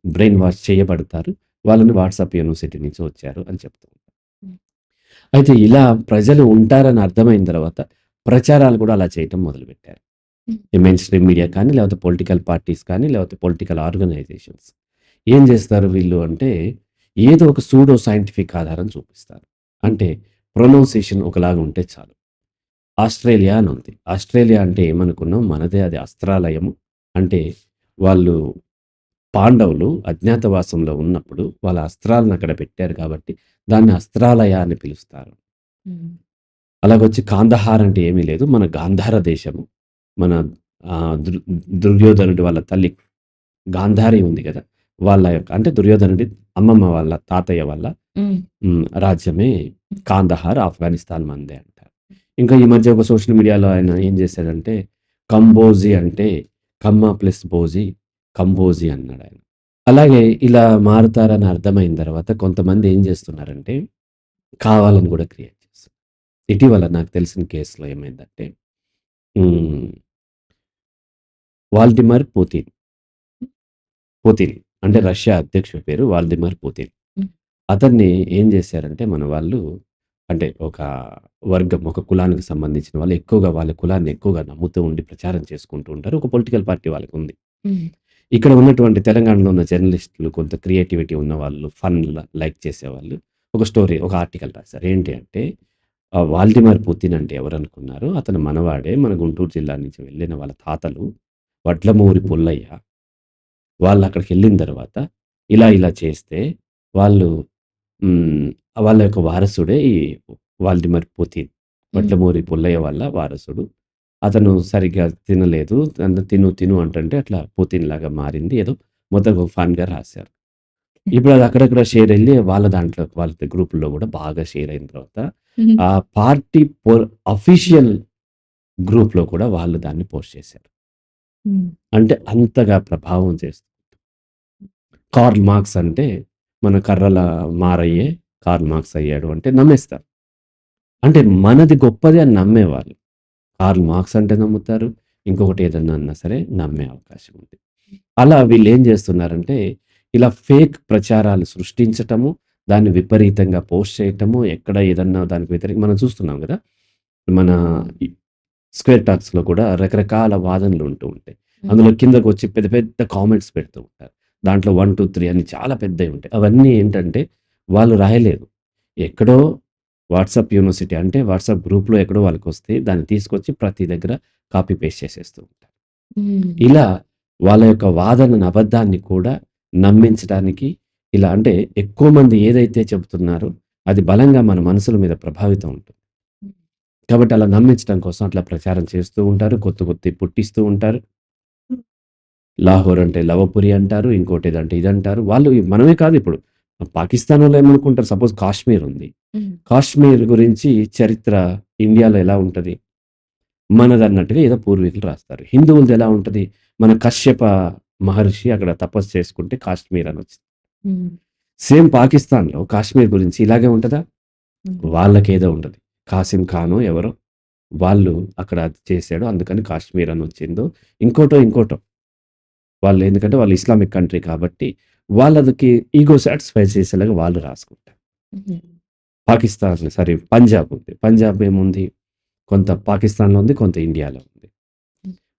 బ్రెయిన్ వాష్ చేయబడతారు. వాళ్ళని వాట్సాప్ యూనివర్సిటీ నుంచి వచ్చారు అని చెప్తూ ఉంటారు. అయితే ఇలా ప్రజలు ఉంటారని అర్థమైన తర్వాత ప్రచారాలు కూడా అలా చేయటం మొదలుపెట్టారు. ఈ మెయిన్ స్ట్రీమ్ మీడియా కానీ, లేకపోతే పొలిటికల్ పార్టీస్ కానీ, లేకపోతే పొలిటికల్ ఆర్గనైజేషన్స్. ఏం చేస్తారు వీళ్ళు అంటే, ఏదో ఒక సూడో సైంటిఫిక్ ఆధారం చూపిస్తారు. అంటే ప్రొనౌన్సియేషన్ ఒకలాగా ఉంటే చాలు. ఆస్ట్రేలియా అని ఉంది. ఆస్ట్రేలియా అంటే ఏమనుకున్నాం, మనదే అది అస్త్రాలయము. అంటే వాళ్ళు పాండవులు అజ్ఞాతవాసంలో ఉన్నప్పుడు వాళ్ళ అస్త్రాలను అక్కడ పెట్టారు కాబట్టి దాన్ని అస్త్రాలయ అని పిలుస్తారు. అలాగొచ్చి కాందహార్ అంటే ఏమీ లేదు. మన గాంధార దేశము. మన దుర్యోధనుడి వాళ్ళ తల్లి గాంధారి ఉంది కదా! వాళ్ళ యొక్క అంటే దుర్యోధనుడి అమ్మమ్మ వాళ్ళ తాతయ్య వాళ్ళ రాజ్యమే కాందహార్, ఆఫ్ఘనిస్తాన్ మనదే అంటారు. ఇంకా ఈ మధ్య ఒక సోషల్ మీడియాలో ఆయన ఏం చేశాడంటే, కంబోజీ అంటే కమ్మ ప్లస్ బోజీ, కంబోజీ అన్నాడు ఆయన. అలాగే ఇలా మారుతారని అర్థమైన తర్వాత కొంతమంది ఏం చేస్తున్నారంటే, కావాలని కూడా క్రియేట్ చేస్తారు. ఇటీవల నాకు తెలిసిన కేసులో ఏమైందంటే, హ్మ్. వాల్డిమర్ పుతిన్. పుతిన్ అంటే రష్యా అధ్యక్షుడి పేరు వాల్డిమర్ పుతిన్. అతన్ని ఏం చేశారంటే మన వాళ్ళు అంటే ఒక వర్గం, ఒక కులానికి సంబంధించిన వాళ్ళు ఎక్కువగా వాళ్ళ కులాన్ని ఎక్కువగా నమ్ముతూ ఉండి ప్రచారం చేసుకుంటూ ఉంటారు. ఒక పొలిటికల్ పార్టీ వాళ్ళకుంది. ఇక్కడ ఉన్నటువంటి తెలంగాణలో ఉన్న జర్నలిస్టులు కొంత క్రియేటివిటీ ఉన్నవాళ్ళు, ఫన్ లైక్ చేసేవాళ్ళు ఒక స్టోరీ, ఒక ఆర్టికల్ రాశారు. ఏంటి అంటే వాల్డిమర్ పుతిన్ అంటే ఎవరనుకున్నారు? అతను మనవాడే. మన గుంటూరు జిల్లా నుంచి వెళ్ళిన వాళ్ళ తాతలు వడ్లమూరి పుల్లయ్య. వాళ్ళక్కడికెళ్ళిన తర్వాత ఇలా ఇలా చేస్తే వాళ్ళు హ్మ్. వాళ్ళ యొక్క వారసుడే ఈ వాల్డిమర్ పుతిన్. వడ్లమూరి పుల్లయ్య వాళ్ళ వారసుడు. అతను సరిగ్గా తినలేదు. తిను తిను అంటుంటే అట్లా పుతిన్‌లాగా మారింది. ఏదో మొత్తం ఒక ఫన్‌గా రాశారు. ఇప్పుడు అది అక్కడక్కడ షేర్ అయ్యి వాళ్ళ దాంట్లో వాళ్ళ గ్రూపుల్లో గూడా బాగా షేర్ అయిన తర్వాత ఆ పార్టీ అఫీషియల్ గ్రూప్‌లో కూడా వాళ్ళు దాన్ని పోస్ట్ చేశారు. అంటే అంతగా ప్రభావం చేస్తుంది. కార్ల్ మార్క్స్ అంటే మన కర్రల మారయ్యే కార్ల్ మార్క్స్ అయ్యాడు అంటే నమ్మేస్తారు. అంటే మనది గొప్పది అని నమ్మేవాళ్ళు. కార్ల్ మార్క్స్ అంటే నమ్ముతారు. ఇంకొకటి ఏదన్నా అన్నా సరే నమ్మే అవకాశం ఉంది. అలా వీళ్ళేం చేస్తున్నారంటే ఇలా ఫేక్ ప్రచారాలు సృష్టించటము, దాన్ని విపరీతంగా పోస్ట్ చేయటము, ఎక్కడ ఏదన్నా దానికి వ్యతిరేకంగా మనం చూస్తున్నాం గదా! మన ఈ స్క్వేర్ టాక్స్‌లో కూడా రకరకాల వాదనలు ఉంటూ ఉంటాయి. అందులో కిందకొచ్చి పెద్ద పెద్ద కామెంట్స్ పెడుతూ ఉంటారు. దాంట్లో 1, 2, 3 అని చాలా పెద్దయి ఉంటాయి. అవన్నీ ఏంటంటే వాళ్ళు రాయలేదు. ఎక్కడో వాట్సాప్ యూనివర్సిటీ అంటే వాట్సాప్ గ్రూప్‌లో ఎక్కడో వాళ్ళకొస్తే దాన్ని తీసుకొచ్చి ప్రతి దగ్గర కాపీ పేస్ట్ చేసేస్తూ ఉంటారు. ఇలా వాళ్ళ యొక్క వాదనను, అబద్ధాన్ని కూడా నమ్మించడానికి ఇలా అంటే ఎక్కువ మంది ఏదైతే చెబుతున్నారో అది బలంగా మన మనసుల మీద ప్రభావితం ఉంటుంది. కాబట్టి అలా నమ్మించడం కోసం అట్లా ప్రచారం చేస్తూ ఉంటారు. కొత్త కొత్తయి పుట్టిస్తూ ఉంటారు. లాహోర్ అంటే లవపురి అంటారు. ఇంకోటేదంటే ఇదంటారు. వాళ్ళు మనమే కాదు ఇప్పుడు పాకిస్తాన్ వాళ్ళు ఏమనుకుంటారు, సపోజ్ కాశ్మీర్ ఉంది. కాశ్మీర్ గురించి చరిత్ర ఇండియాలో ఎలా ఉంటది? మనదన్నట్టుగా ఏదో పూర్వీకులు రాస్తారు. హిందువులది ఎలా ఉంటది? మన కశ్యప మహర్షి అక్కడ తపస్సు చేసుకుంటే కాశ్మీర్ అనొచ్చింది. సేమ్ పాకిస్తాన్‌లో కాశ్మీర్ గురించి ఇలాగే ఉంటదా? వాళ్ళకేదో ఉంటది. కాసిం ఖానో ఎవరో వాళ్ళు అక్కడ అది చేసాడు. అందుకని కాశ్మీర్ అని వచ్చిందో, ఇంకోటో వాళ్ళు ఎందుకంటే వాళ్ళు ఇస్లామిక్ కంట్రీ కాబట్టి వాళ్ళకి ఈగో సాటిస్ఫై చేసేలాగా వాళ్ళు రాసుకుంటారు. పాకిస్తాన్ సారీ పంజాబ్ ఉంది. పంజాబ్ ఏముంది? కొంత పాకిస్తాన్‌లో ఉంది. కొంత ఇండియాలో ఉంది.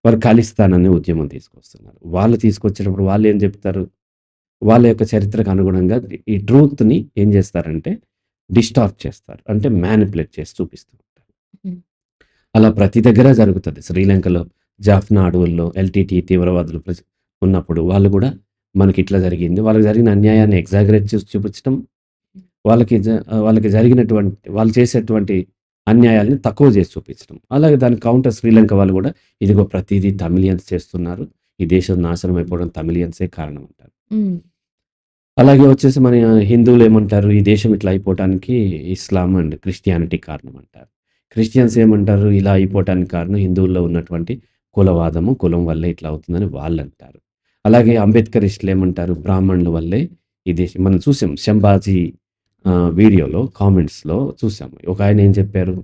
వారు ఖలిస్తాన్ అనే ఉద్యమం తీసుకొస్తున్నారు. వాళ్ళు తీసుకొచ్చేటప్పుడు వాళ్ళేం చెప్తారు? వాళ్ళ యొక్క చరిత్రకు అనుగుణంగా ఈ ట్రూత్‌ని ఏం చేస్తారంటే డిస్టార్ట్ చేస్తారు. అంటే మ్యానిపులేట్ చేసి చూపిస్తూ ఉంటారు. అలా ప్రతి దగ్గర జరుగుతది. శ్రీలంకలో జాఫ్నా అడవుల్లో ఎల్‌టీటీ తీవ్రవాదులు ఉన్నప్పుడు వాళ్ళు గూడా మనకిట్లా జరిగింది. వాళ్ళకి జరిగిన అన్యాయాన్ని ఎగ్జాగరేట్ చేసి చూపించటం. వాళ్ళకి జరిగినటువంటి వాళ్ళు చేసేటువంటి అన్యాయాల్ని తక్కువ చేసి చూపించడం. అలాగే దానికి కౌంటర్ శ్రీలంక వాళ్ళు గూడా ఇదిగో ప్రతీదీ తమిళియన్స్ చేస్తున్నారు. ఈ దేశం నాశనం అయిపోవడం తమిళియన్సే కారణం అంటారు. అలాగే వచ్చేసి మన హిందువులు ఏమంటారు? ఈ దేశం ఇట్లా అయిపోవటానికి ఇస్లాం అండ్ క్రిస్టియానిటీ కారణం అంటారు. క్రిస్టియన్స్ ఏమంటారు? ఇలా అయిపోవటానికి కారణం హిందువుల్లో ఉన్నటువంటి కులవాదము, కులం వల్లే ఇట్లా అవుతుందని వాళ్ళంటారు. అలాగే అంబేద్కరిస్టులు ఏమంటారు? బ్రాహ్మణుల వల్లే ఈ దేశం మనం చూసాం. శంభాజీ వీడియోలో కామెంట్స్‌లో చూసాము. ఒకాయన ఏం చెప్పారు?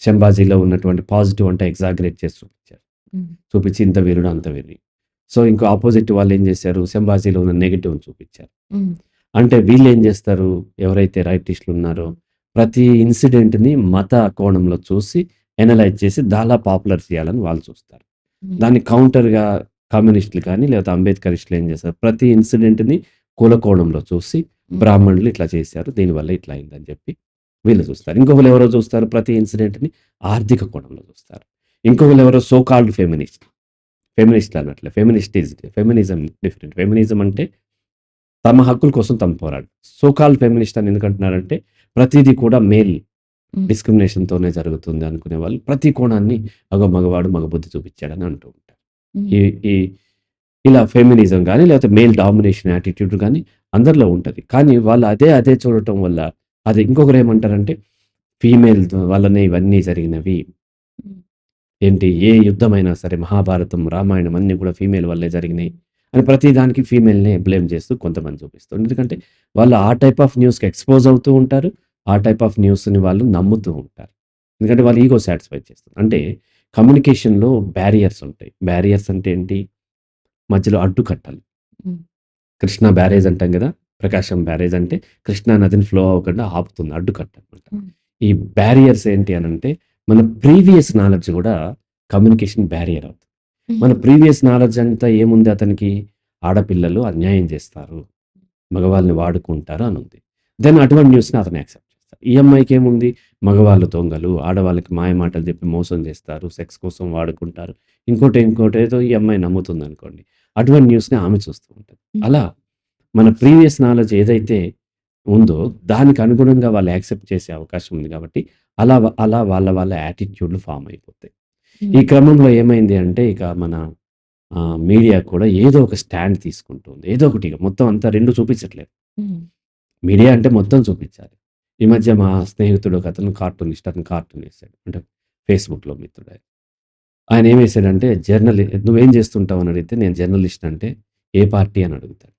శంభాజీలో ఉన్నటువంటి పాజిటివ్ అంతా ఎగ్జాగరేట్ చేసి చూపించారు. హ్మ్. చూపించి ఇంత వీరుడు, అంత వీరుడు. సో, ఇంకో అపోజిట్ వాళ్ళేం చేశారు? శంభాజీలో ఉన్న నెగెటివ్‌ని చూపించారు. హ్మ్. అంటే వీళ్ళేం జేస్తారు? ఎవరైతే రైటిస్టులు ఉన్నారో, ప్రతి ఇన్సిడెంట్‌ని మత కోణంలో చూసి, ఎనలైజ్ చేసి చాలా పాపులర్ చేయాలని వాళ్ళు చూస్తారు. హ్మ్. దానికి కౌంటర్‌గా కమ్యూనిస్టులు కానీ, లేకపోతే అంబేద్కరిస్టులు ఏం చేస్తారు? ప్రతి ఇన్సిడెంట్‌ని కుల కోణంలో చూసి, బ్రాహ్మణులు ఇట్లా చేశారు, దీనివల్ల ఇట్లా అయిందని చెప్పి వీళ్ళు చూస్తారు. ఇంకొకళ్ళు ఎవరో చూస్తారు, ప్రతి ఇన్సిడెంట్‌ని ఆర్థిక కోణంలో చూస్తారు. ఇంకొకళ్ళు ఎవరో సో కాల్డ్ ఫెమినిస్ట్. ఫెమినిస్ట్‌లు అనట్లే. Feminism different. ఫెమినిజం అంటే తమ హక్కుల కోసం తమ పోరాడు. సో కాల్డ్ ఫెమినిస్ట్ అని ఎందుకంటున్నారంటే, ప్రతీది కూడా మేల్ హ్మ్. డిస్క్రిమినేషన్‌తోనే జరుగుతుంది అనుకునేవాళ్ళు. ప్రతి కోణాన్ని మగవాడు మగబుద్ధి చూపించాడని అంటూ ఉంటారు. హ్మ్. ఈ ఈ ఇలా ఫెమినిజం గాని, లేకపోతే మేల్ డామినేషన్ యాటిట్యూడ్ గాని అందరిలో ఉంటది. కానీ వాళ్ళు అదే చూడటం వల్ల అది ఇంకొకరేమంటారంటే, ఫీమేల్ వల్లనే ఇవన్నీ జరిగినవి. హ్మ్. ఏంటి ఏ యుద్ధమైనా సరే మహాభారతం, రామాయణం అన్నీ కూడా ఫీమేల్ వల్లే జరిగినాయి అని ప్రతి దానికి ఫీమేల్‌నే బ్లేమ్ చేస్తూ కొంతమంది చూపిస్తారు. ఎందుకంటే వాళ్ళు ఆ టైప్ ఆఫ్ న్యూస్‌కి ఎక్స్‌పోజ్ అవుతూ ఉంటారు. ఆ టైప్ ఆఫ్ న్యూస్‌ని వాళ్ళు నమ్ముతూ ఉంటారు. ఎందుకంటే వాళ్ళ ఈగో సాటిస్ఫై చేస్తుంది. అంటే కమ్యూనికేషన్‌లో బ్యారియర్స్ ఉంటాయి. బ్యారియర్స్ అంటే ఏంటి? మధ్యలో అడ్డుకట్టలు. హ్మ్. కృష్ణా బ్యారేజ్ అంటాం గదా! ప్రకాశం బ్యారేజ్ అంటే కృష్ణా నదిని ఫ్లో అవ్వకుండా ఆపుతుంది. అడ్డుకట్ట అనమాట. హ్మ్. ఈ బ్యారియర్స్ ఏంటి అనంటే మన ప్రీవియస్ నాలెడ్జ్ గూడా కమ్యూనికేషన్ బ్యారియర్ అవుతుంది. మన ప్రీవియస్ నాలెడ్జ్ అంతా ఏముంది అతనికి? ఆడపిల్లలు అన్యాయం చేస్తారు. మగవాళ్ళని వాడుకుంటారు అనుంది. దెన్ అటువంటి న్యూస్‌ని అతను యాక్సెప్ట్ చేస్తాడు. ఈ అమ్మాయికి ఏముంది? మగవాళ్ళు దొంగలు, ఆడవాళ్ళకి మాయ మాటలు చెప్పి మోసం చేస్తారు, సెక్స్ కోసం వాడుకుంటారు. ఇంకోటేదో ఈ అమ్మాయి నమ్ముతుందనుకోండి. అటువంటి న్యూస్‌ని ఆమె చూస్తూ ఉంటది. హ్మ్. అలా మన ప్రీవియస్ నాలెడ్జ్ ఏదైతే ఉందో దానికి అనుగుణంగా వాళ్ళు యాక్సెప్ట్ చేసే అవకాశం ఉంది కాబట్టి అలా వాళ్ళ యాటిట్యూడ్‌లు ఫార్మ్ అయిపోతాయి. ఈ హ్మ్. క్రమంలో ఏమైంది అంటే ఇక మన మీడియా కూడా ఏదో ఒక స్టాండ్ తీసుకుంటుంది. ఏదో ఒకటి ఇగ మొత్తం అంతా 2 చూపించట్లేదు. హ్మ్. మీడియా అంటే మొత్తం చూపించాలి. ఈ మధ్య మా స్నేహితుడు ఒకతను కార్టూనిస్ట్ అతను కార్టూన్ ఏసాడు. అంటే ఫేస్‌బుక్‌లో మిత్రుడాయన. ఆయన ఏమేసాడంటే "నువ్వేం చేస్తుంటావు?" అని అడిగితే నేను జర్నలిస్ట్ అంటే "ఏ పార్టీ?" అని అడుగుతాడు.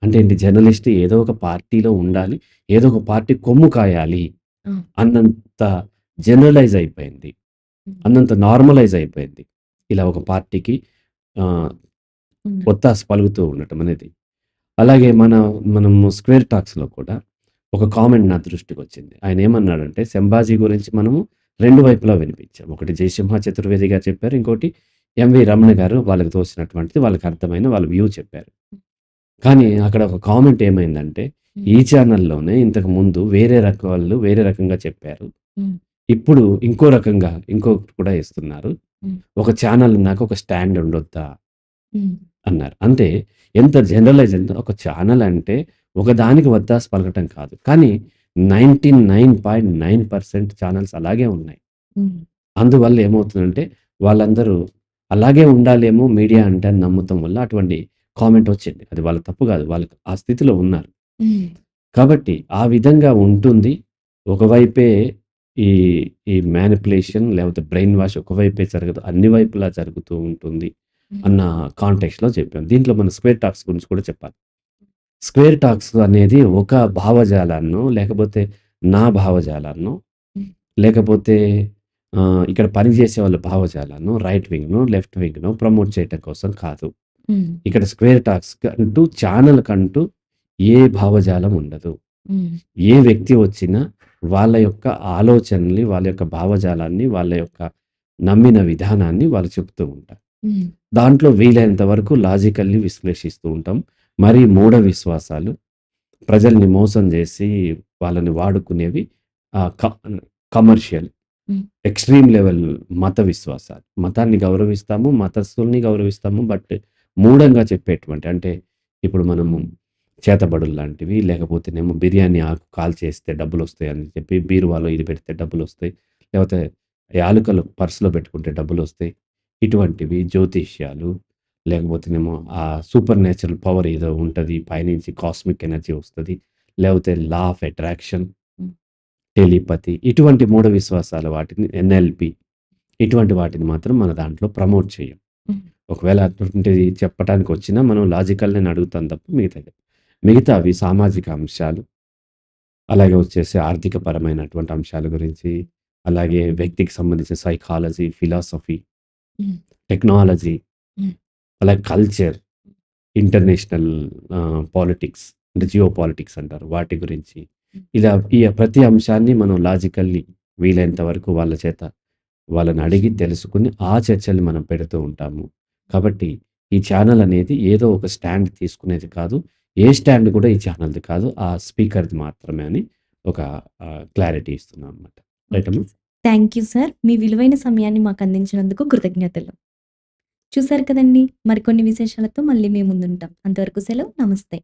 అంటే ఏంటి జర్నలిస్ట్ ఏదో ఒక పార్టీలో ఉండాలి. ఏదో ఒక పార్టీ కొమ్ము కాయాలి ఆ! అన్నంత జనరలైజ్ అయిపోయింది. హ్మ్. అన్నంత నార్మలైజ్ అయిపోయింది. ఇలా ఒక పార్టీకి ఆహ్, హ్మ్. ఒత్తాసు పలుకుతూ ఉండటం అనేది. అలాగే మనము స్క్వేర్ టాక్స్‌లో కూడా ఒక కామెంట్ నా దృష్టికొచ్చింది. ఆయనేమన్నాడంటే, 'సంభాజీ' గురించి మనము 2 వైపులా వినిపించాం. ఒకటి 'జయసింహ చతుర్వేది' గారు చెప్పారు. ఇంకోటి 'ఎంవి రమణ' గారు వాళ్ళకి తోసినటువంటిది వాళ్ళకి అర్థమైన వాళ్ళ వ్యూ చెప్పారు. కానీ అక్కడ ఒక కామెంట్ ఏమైందంటే, హ్మ్. ఈ ఛానెల్‌లోనే ఇంతకుముందు వేరే రకంగా చెప్పారు. హ్మ్. ఇప్పుడు ఇంకో రకంగా ఇంకొకటి కూడా ఇస్తున్నారు. హ్మ్. ఒక ఛానెల్ ఉన్నాక ఒక స్టాండ్ ఉండొద్దా? హ్మ్. అన్నారు. అంటే ఎంత జనరలైజ్ ఎంత ఒక ఛానెల్ అంటే ఒకదానికి వత్తాసు పలకటం కాదు. కానీ 99.9% ఛానెల్స్ అలాగే ఉన్నాయి. హ్మ్. అందువల్ల ఏమవుతుందంటే వాళ్ళందరూ అలాగే ఉండాలేమో మీడియా అంటే అని నమ్మటం వల్ల అటువంటి కామెంట్ వచ్చింది. అది వాళ్ళ తప్పు కాదు. వాళ్ళు ఆ స్థితిలో ఉన్నారు. హ్మ్. కాబట్టి ఆ విధంగా ఉంటుంది. ఒకవైపే ఈ ఈ మ్యానిప్యులేషన్ లేకపోతే బ్రెయిన్ వాష్ ఒకవైపే జరగదు. అన్ని వైపులా జరుగుతూ ఉంటుంది హ్మ్. అన్న కాంటెక్స్ట్‌లో చెప్పాను. దీంట్లో మన స్క్వేర్ టాక్స్ గురించి కూడా చెప్పాలి. స్క్వేర్ టాక్స్ అనేది ఒక భావజాలాన్నో, లేకపోతే నా భావజాలాన్నో, హ్మ్. లేకపోతే ఇక్కడ పనిచేసే వాళ్ళ భావజాలాన్నో, రైట్ వింగ్‌నో, లెఫ్ట్ వింగ్‌నో ప్రమోట్ చేయటం కోసం కాదు. హ్మ్. ఇక్కడ స్క్వేర్ టాక్స్ కంటూ ఛానెల్‌కంటూ ఏ భావజాలం ఉండదు. హ్మ్. ఏ వ్యక్తి వచ్చినా వాళ్ళ యొక్క ఆలోచనల్ని, వాళ్ళ యొక్క భావజాలాన్ని, వాళ్ళ యొక్క నమ్మిన విధానాన్ని వాళ్ళు చెప్తూ ఉంటారు. హ్మ్. దాంట్లో వీలైనంత వరకు లాజికల్లీ విశ్లేషిస్తూ ఉంటాం. మరి మూఢ విశ్వాసాలు, ప్రజల్ని మోసం జేసి వాళ్ళని వాడుకునేవి ఆహ్, క కమర్షియల్, హ్మ్. ఎక్స్‌ట్రీమ్ లెవెల్ మత విశ్వాసాలు. మతాన్ని గౌరవిస్తాము, మతస్థుల్ని గౌరవిస్తాము. బట్ మూఢంగా చెప్పేటువంటి అంటే ఇప్పుడు మనము చేతబడుల్లాంటివి లేకపోతేనేమో బిర్యానీ ఆకు కాల్చేస్తే డబ్బులొస్తాయని చెప్పి బీరువాలో ఇది పెడితే డబ్బులొస్తాయి. లేకపోతే యాలుకలు పర్స్‌లో పెట్టుకుంటే డబ్బులొస్తాయి. ఇటువంటివి జ్యోతిష్యాలు లేకపోతేనేమో ఆ సూపర్ న్యాచురల్ పవర్ ఏదో ఉంటది. పైనుంచి కాస్మిక్ ఎనర్జీ వస్తది. లేకపోతే లా ఆఫ్ అట్రాక్షన్. హ్మ్. టెలిపతి ఇటువంటి మూఢ విశ్వాసాల వాటిని ఎన్ఎల్పి ఇటువంటి వాటిని మాత్రం మన దాంట్లో ప్రమోట్ చేయం. హ్మ్. ఒకవేళ అటువంటిది చెప్పటానికి వచ్చినా మనం లాజికల్ నేను అడుగుతాను తప్ప మిగతావి సామాజిక అంశాలు, అలాగే వచ్చేసి ఆర్థిక పరమైనటువంటి అంశాల గురించి, అలాగే వ్యక్తికి సంబంధించిన సైకాలజీ, ఫిలాసఫీ, హ్మ్. టెక్నాలజీ, హ్మ్. అలాగే కల్చర్, ఇంటర్నేషనల్ పాలిటిక్స్ అంటే జియో పాలిటిక్స్ అంటారు వాటి గురించి. ఇలా ఈ ప్రతి అంశాన్ని మనం లాజికల్లీ వీలైనంత వరకు వాళ్ళ చేత వాళ్ళని అడిగి తెలుసుకుని ఆ చర్చల్ని మనం పెడుతూ ఉంటాము. కాబట్టి ఈ ఛానల్ అనేది ఏదో ఒక స్టాండ్ తీసుకునేది కాదు. ఏ స్టాండ్ కూడా ఈ ఛానల్‌ది కాదు. ఆ స్పీకర్‌ది మాత్రమే అని ఒక క్లారిటీ ఇస్తున్నాం అనమాట. రైట్ ఓకే అమ్మా? సార్. Thank you sir. మీ విలువైన సమయాన్ని మాకు అందించినందుకు కృతజ్ఞతలు. చూసారు కదండీ! మరికొన్ని విశేషాలతో మళ్ళీ మీ ముందుంటాం. అంతవరకు సెలవు. నమస్తే.